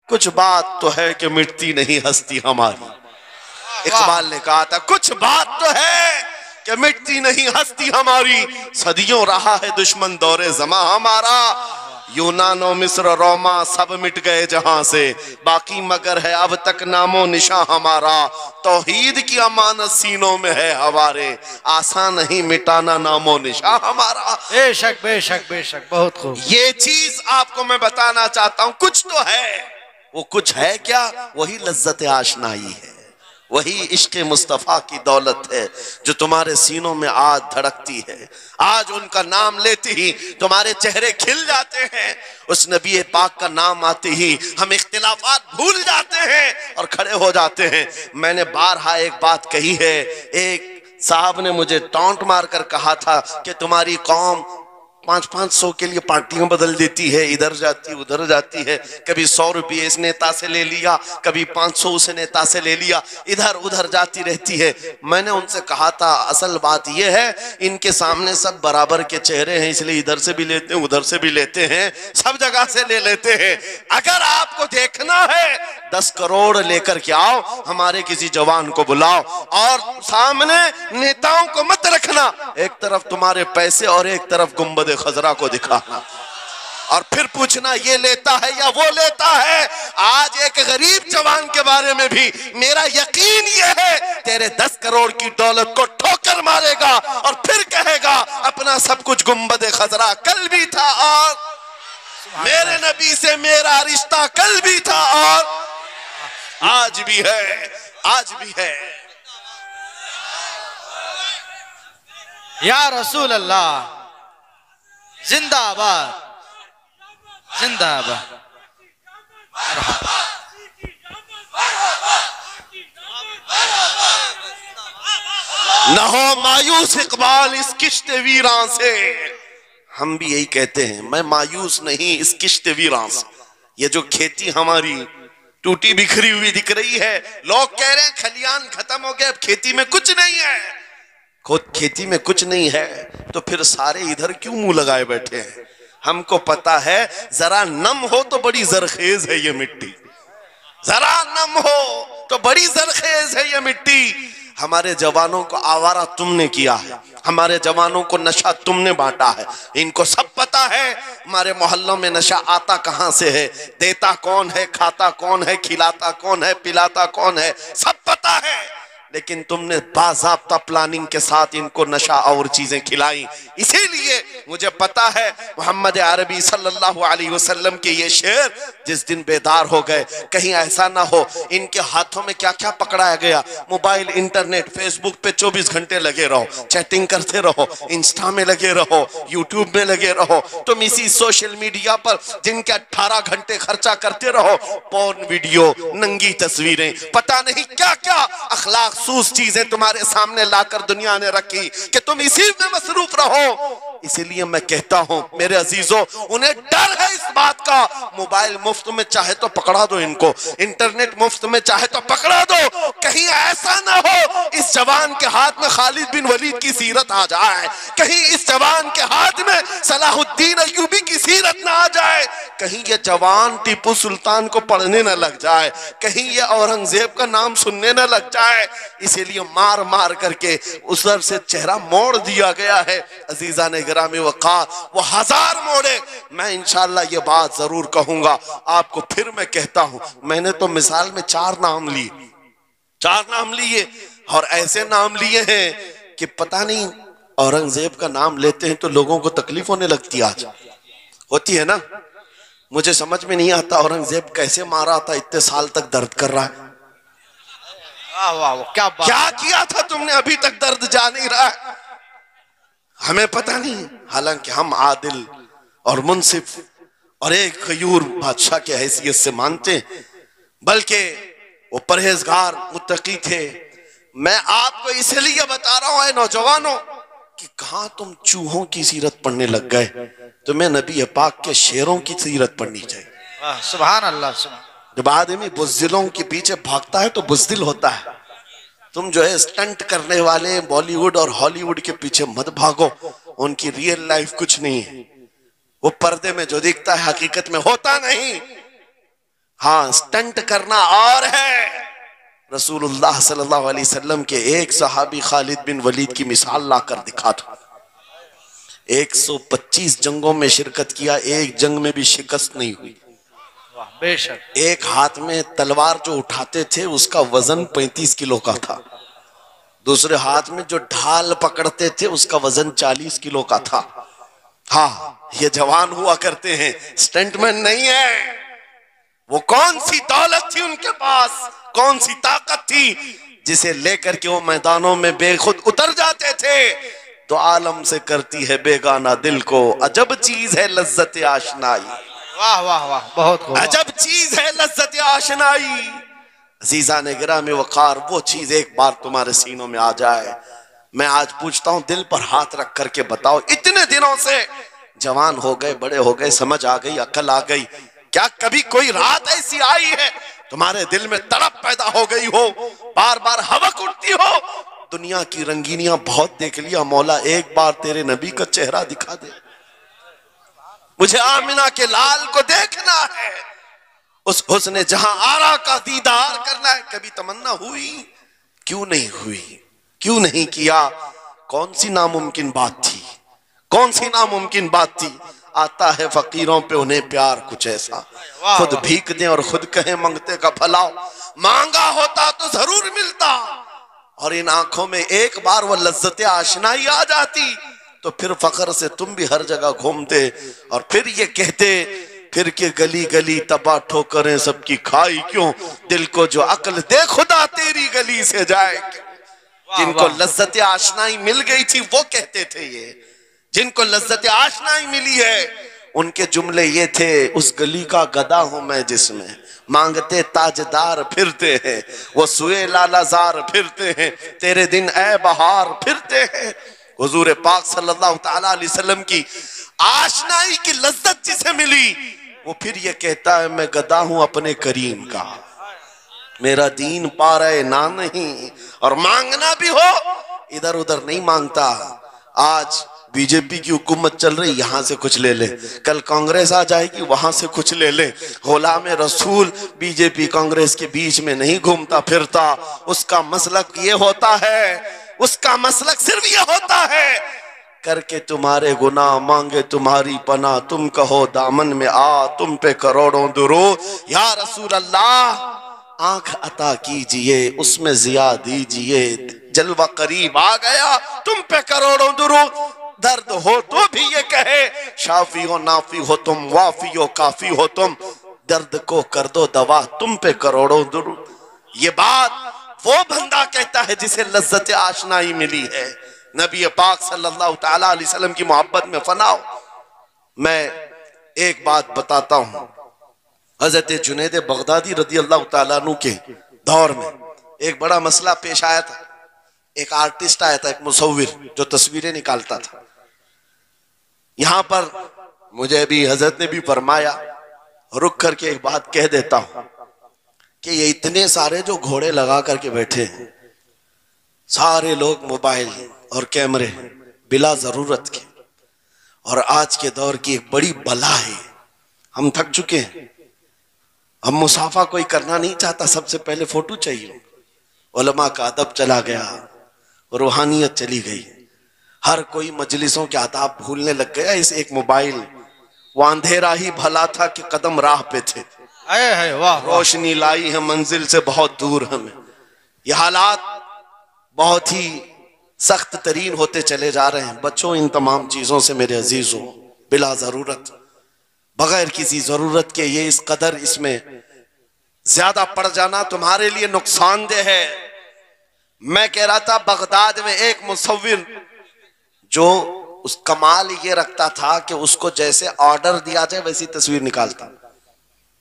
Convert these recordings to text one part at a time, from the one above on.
कुछ बात तो है कि मिटती नहीं हस्ती हमारी। इकबाल ने कहा था कुछ बात तो है कि मिटती नहीं हस्ती हमारी, सदियों रहा है दुश्मन दौरे ज़मा हमारा। यूनानो मिस्र रोमा सब मिट गए जहां से, बाकी मगर है अब तक नामो निशा हमारा। तौहीद की अमानत सीनों में है हमारे, आसान नहीं मिटाना नामो निशा हमारा। बेशक बेशक बेशक, बहुत खूब। ये चीज आपको मैं बताना चाहता हूं, कुछ तो है। वो कुछ है क्या? वही लज्जत आशनाई है, वही इश्क मुस्तफा की दौलत है जो तुम्हारे सीनों में आज धड़कती है। आज उनका नाम लेते ही तुम्हारे चेहरे खिल जाते हैं। उस नबी पाक का नाम आते ही हम इख्तिलाफात भूल जाते हैं और खड़े हो जाते हैं। मैंने बारहा एक बात कही है, एक साहब ने मुझे टॉन्ट मारकर कहा था कि तुम्हारी कौम 500-500 के लिए पार्टियां बदल देती है, इधर जाती उधर जाती है, कभी 100 रुपये इस नेता से ले लिया, कभी 500 उस नेता से ले लिया, इधर उधर जाती रहती है। मैंने उनसे कहा था असल बात यह है इनके सामने सब बराबर के चेहरे हैं, इसलिए इधर से भी लेते हैं उधर से भी लेते हैं, सब जगह से ले लेते हैं। अगर आपको देखना है 10 करोड़ लेकर के आओ, हमारे किसी जवान को बुलाओ और सामने नेताओं को मत रखना, एक तरफ तुम्हारे पैसे और एक तरफ गुंबद खजरा को दिखाना और फिर पूछना ये लेता है या वो लेता है। आज एक गरीब जवान के बारे में भी मेरा यकीन ये है तेरे 10 करोड़ की दौलत को ठोकर मारेगा और फिर कहेगा अपना सब कुछ गुंबद खजरा कल भी था और मेरे नबी से मेरा रिश्ता कल भी था और आज भी है, आज भी है। या रसूल अल्लाह जिंदाबाद जिंदाबाद। न हो मायूस इकबाल इस किश्त वीरां से। हम भी यही कहते हैं, मैं मायूस नहीं इस किश्त वीरां से। ये जो खेती हमारी टूटी बिखरी हुई दिख रही है, लोग कह रहे हैं खलियान खत्म हो गए, अब खेती में कुछ नहीं है। खुद खेती में कुछ नहीं है तो फिर सारे इधर क्यों मुंह लगाए बैठे हैं? हमको पता है जरा नम हो तो बड़ी जरखेज है ये मिट्टी, जरा नम हो तो बड़ी जरखेज है ये मिट्टी। हमारे जवानों को आवारा तुमने किया है, हमारे जवानों को नशा तुमने बांटा है। इनको सब पता है हमारे मोहल्लों में नशा आता कहां से है, देता कौन है, खाता कौन है, खिलाता कौन है, पिलाता कौन है, सब पता है। लेकिन तुमने बाज़ाब्ता प्लानिंग के साथ इनको नशा और चीजें खिलाई। इसीलिए मुझे पता है मोहम्मद अरबी सल्लल्लाहु अलैहि वसल्लम के ये शेर जिस दिन बेदार हो गए, कहीं ऐसा ना हो इनके हाथों में क्या क्या पकड़ाया गया। मोबाइल, इंटरनेट, फेसबुक पे 24 घंटे लगे रहो, चैटिंग करते रहो, इंस्टा में लगे रहो, यूट्यूब में लगे रहो, तुम इसी सोशल मीडिया पर जिनके 18 घंटे खर्चा करते रहो, पोर्न वीडियो, नंगी तस्वीरें, पता नहीं क्या क्या अखलाक सूस चीजें तुम्हारे सामने लाकर दुनिया ने रखी कि तुम इसी में मसरूफ रहो। इसीलिए मैं कहता हूं मेरे अजीजों, उन्हें डर है इस बात का। मोबाइल मुफ्त में चाहे तो पकड़ा दो इनको, इंटरनेट मुफ्त में चाहे तो पकड़ा दो, कहीं ऐसा ना हो इस जवान के हाथ में खालिद बिन वलीद की सीरत आ जाए, कहीं इस जवान के हाथ में सलाहुद्दीन अय्यूबी की सीरत ना आ जाए, कहीं ये जवान टीपू सुल्तान को पढ़ने न लग जाए, कहीं ये औरंगजेब का नाम सुनने न लग जाए। इसीलिए मार मार करके उधर से चेहरा मोड़ दिया गया है। अजीजा ने गिरामी वक़ार वो 1000 मोड़े, मैं इंशाअल्लाह ये बात जरूर कहूंगा आपको। फिर मैं कहता हूं, मैंने तो मिसाल में 4 नाम लिए, 4 नाम लिए और ऐसे नाम लिए हैं कि पता नहीं औरंगजेब का नाम लेते हैं तो लोगों को तकलीफ होने लगती है। आज होती है ना, मुझे समझ में नहीं आता औरंगजेब कैसे मारा था, इतने साल तक दर्द कर रहा है। वाह वाह, क्या किया था तुमने, अभी तक दर्द जा नहीं रहा है, हमें पता नहीं। हालांकि हम आदिल और मुंसिफ और एक खयूर बादशाह के हैसियत से मानते, बल्कि वो परहेजगार मुत्तकी थे। मैं आपको इसलिए बता रहा हूं नौजवानों कि कहां तुम चूहों की सीरत पढ़ने लग गए, तुम्हें नबी पाक के शेरों की सीरत पढ़नी चाहिए। सुभान अल्लाह। जब आदमी बुज़दिलों के पीछे भागता है तो बुज़दिल होता है। तुम जो है स्टंट करने वाले बॉलीवुड और हॉलीवुड के पीछे मत भागो, उनकी रियल लाइफ कुछ नहीं है, वो पर्दे में जो दिखता है हकीकत में होता नहीं। हाँ, स्टंट करना और है। रसूलुल्लाह सल्लल्लाहु अलैहि वसल्लम के एक सहाबी खालिद बिन वलीद की मिसाल लाकर दिखा था। 125 जंगों में शिरकत किया, एक जंग में भी शिकस्त नहीं हुई। वाह बेशक। एक हाथ में तलवार जो उठाते थे उसका वजन 35 किलो का था, दूसरे हाथ में जो ढाल पकड़ते थे उसका वजन 40 किलो का था। हाँ, ये जवान हुआ करते हैं, स्टंटमैन नहीं है। वो कौन सी दौलत थी उनके पास, कौन सी ताकत थी जिसे लेकर के वो मैदानों में बेखुद उतर जाते थे। तो आलम से करती है बेगाना दिल को, अजब चीज है लज्जत आशनाई। वाह वाह वाह, बहुत खूब। अजब चीज है लज्जत आशनाई। अजीजा ने गिराम वकार, वो चीज एक बार तुम्हारे सीनों में आ जाए। मैं आज पूछता हूं, दिल पर हाथ रख करके बताओ, इतने दिनों से जवान हो गए, बड़े हो गए, समझ आ गई, अकल आ गई, क्या कभी कोई रात ऐसी आई है तुम्हारे दिल में तड़प पैदा हो गई हो, बार बार हवक उठती हो? दुनिया की रंगीनियां बहुत देख लिया मौला, एक बार तेरे नबी का चेहरा दिखा दे, मुझे आमिना के लाल को देखना है, उस हुस्न जहां आरा का दीदार करना है। कभी तमन्ना हुई? क्यों नहीं हुई? क्यों नहीं किया? कौन सी नामुमकिन बात थी? कौन सी नामुमकिन बात थी? आता है फकीरों पे उन्हें प्यार कुछ ऐसा, खुद भीख दें और खुद कहें मंगते का भला, मांगा होता तो जरूर मिलता। और इन आंखों में एक बार वो लज्जत आशनाई आ जाती तो फिर फख्र से तुम भी हर जगह घूमते और फिर ये कहते फिर के गली गली तबाह ठोकरें सबकी खाई क्यों, दिल को जो अक्ल दे खुदा तेरी गली से जाए क्यों। जिनको लज्जत आशनाई मिल गई थी वो कहते थे ये, जिनको लज्जत आशनाई मिली है उनके जुमले ये थे, उस गली का गदा हूं मैं जिसमें मांगते ताजदार फिरते हैं, वो सुए लालाजार फिरते हैं, तेरे दिन ए बहार फिरते हैं। हुजूर पाक सल्लल्लाहु ताला अलैहि वसल्लम की आशनाई की लज्जत जिसे मिली वो फिर ये कहता है, मैं गदा हूं अपने करीम का, मेरा दीन पा रहे ना नहीं, और मांगना भी हो इधर उधर नहीं मांगता। आज बीजेपी की हुकूमत चल रही, यहां से कुछ ले ले, कल कांग्रेस आ जाएगी वहां से कुछ ले ले। गुलाम रसूल बीजेपी कांग्रेस के बीच में नहीं घूमता फिरता, उसका मसलक ये होता है, उसका मसलक सिर्फ ये होता है, करके तुम्हारे गुनाह मांगे तुम्हारी पना, तुम कहो दामन में आ तुम पे करोड़ों दुरूद। या रसूल अल्लाह आंख अता कीजिए उसमें जिया दीजिए, जलवा करीब आ गया तुम पे करोड़ों दुरूद। दर्द हो तो भी ये कहे, शाफी हो नाफी हो तुम, वाफी हो काफी हो तुम, दर्द को कर दो दवा तुम पे करोड़ों दुरूद। ये बात वो बंदा कहता है जिसे लज्जत आशनाई मिली है, नबी पाक सल्लल्लाहु ताला अलैहि वसल्लम की मोहब्बत में फनाओ। मैं एक बात बताता हूं, हजरत जुनैद बगदादी रदी अल्लाह ताला अन्हु के दौर में एक बड़ा मसला पेश आया था। एक आर्टिस्ट आया था, एक मुसव्विर जो तस्वीरें निकालता था। यहां पर मुझे भी हजरत ने भी फरमाया, रुक करके एक बात कह देता हूं कि ये इतने सारे जो घोड़े लगा करके बैठे हैं, सारे लोग मोबाइल और कैमरे बिला जरूरत के, और आज के दौर की एक बड़ी बला है। हम थक चुके हैं, हम मुसाफा कोई करना नहीं चाहता, सबसे पहले फोटो चाहिए। उलमा का अदब चला गया, रूहानियत चली गई, हर कोई मजलिसों के आदाब भूलने लग गया। इस एक मोबाइल, वो अंधेरा ही भला था कि कदम राह पे थे, रोशनी लाई है मंजिल से बहुत दूर हमें। ये हालात बहुत ही सख्त तरीन होते चले जा रहे हैं। बच्चों, इन तमाम चीजों से मेरे अजीजों, बिला जरूरत, बगैर किसी जरूरत के ये इस कदर इसमें ज्यादा पड़ जाना तुम्हारे लिए नुकसानदेह है। मैं कह रहा था, बगदाद में एक मुसव्विर जो उस कमाल ये रखता था कि उसको जैसे ऑर्डर दिया जाए वैसी तस्वीर निकालता,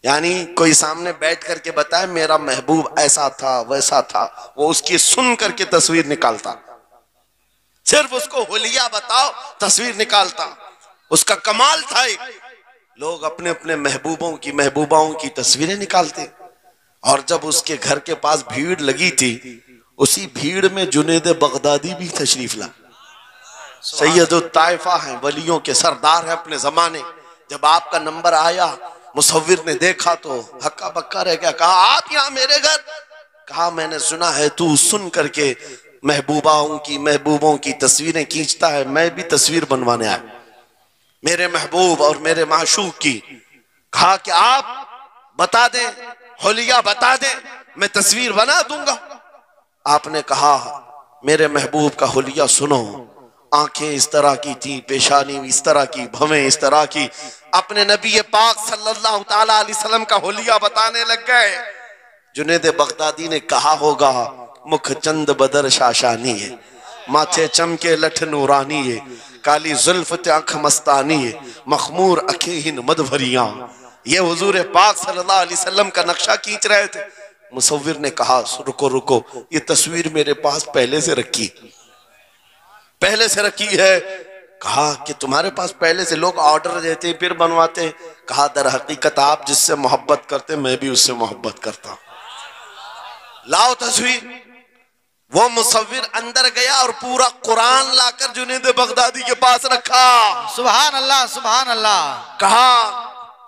यानी कोई सामने बैठ करके बताए मेरा महबूब ऐसा था वैसा था, वो उसकी सुन करके तस्वीर निकालता। सिर्फ उसको हुलिया बताओ तस्वीर निकालता, उसका कमाल था। लोग अपने अपने महबूबों की महबूबाओं की तस्वीरें निकालते, और जब उसके घर के पास भीड़ लगी थी, उसी भीड़ में जुनैद बगदादी भी तशरीफ ला। सैयदुत ताइफा हैं, वलियों के सरदार हैं अपने जमाने। जब आपका नंबर आया मुसव्विर ने देखा तो हक्का बक्का रह गया। कहा आप यहाँ मेरे घर? कहा मैंने सुना है तू सुन करके महबूबों की तस्वीरें खींचता है, मैं भी तस्वीर बनवाने आया मेरे महबूब और मेरे माशूक की। कहा कि आप बता दें, हुलिया बता दें, मैं तस्वीर बना दूंगा। आपने कहा मेरे महबूब का हुलिया सुनो, आंखें इस तरह की थी, पेशानी इस तरह की, भवें इस तरह की। अपने नबी पाक सल्लल्लाहु ताला अलैहि वसल्लम का हुलिया बताने लग गए। जुनेद बगदादी ने कहा होगा मुख चंद बदर शाशानी है, माथे चमके लठ नूरानी है, काली जुल्फ आंख मस्तानी है, मखमूर अखेहिन मद भरियां। ये हुजूर पाक सल्लल्लाहु अलैहि वसल्लम का नक्शा खींच रहे थे। मुसव्विर ने कहा रुको रुको, ये तस्वीर मेरे पास पहले से रखी है। कहा कि तुम्हारे पास पहले से, लोग ऑर्डर देते फिर बनवाते। कहा दर हकीकत आप जिससे मोहब्बत करते मैं भी उससे मोहब्बत करता हूं, लाओ तस्वीर। वो मुसव्विर अंदर गया और पूरा कुरान लाकर जुनेद बगदादी के पास रखा। सुभान अल्लाह, सुभान अल्लाह। कहा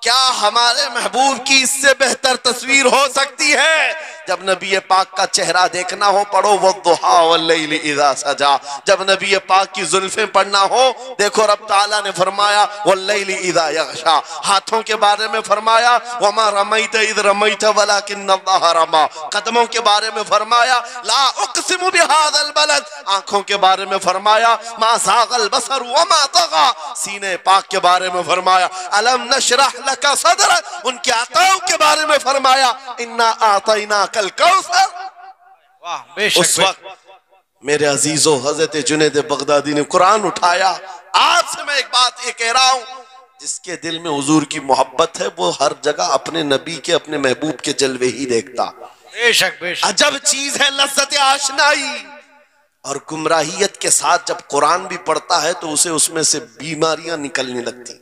क्या हमारे महबूब की इससे बेहतर तस्वीर हो सकती है? जब नबी पाक का चेहरा देखना हो पढ़ो वद्दुहा वल्लैलि इज़ा सजा। जब नबी पाक की जुल्फें पढ़ना हो देखो रब ताला ने फरमाया वल्लैलि इज़ा यग़शा। हाथों के बारे में फरमाया वमा रमैत इज़ रमैत वलाकिन्नल्लाह रमा। कदमों के बारे में फरमाया ला उक़सिमु बिहाज़ल बलद। आंखों के बारे में फरमाया मा ज़ाग़ल बसर वमा तग़ा। सीने पाक के बारे में फरमाया अलम नशरह लका सदरक। उनके अताओं के बारे में फरमाया इन्ना आतैना कल कौसर। वाह बेशक। उस वक्त मेरे अजीजों हजरत जुनैद बगदादी ने कुरान उठाया। आपसे मैं एक बात ये कह रहा हूं, जिसके दिल में हुजूर की मोहब्बत है वो हर जगह अपने नबी के, अपने महबूब के जलवे ही देखता। बेशक बेशक। अजब चीज है लज्जत आशनाई। और गुमराहियत के साथ जब कुरान भी पढ़ता है तो उसे उसमें से बीमारियां निकलने लगती।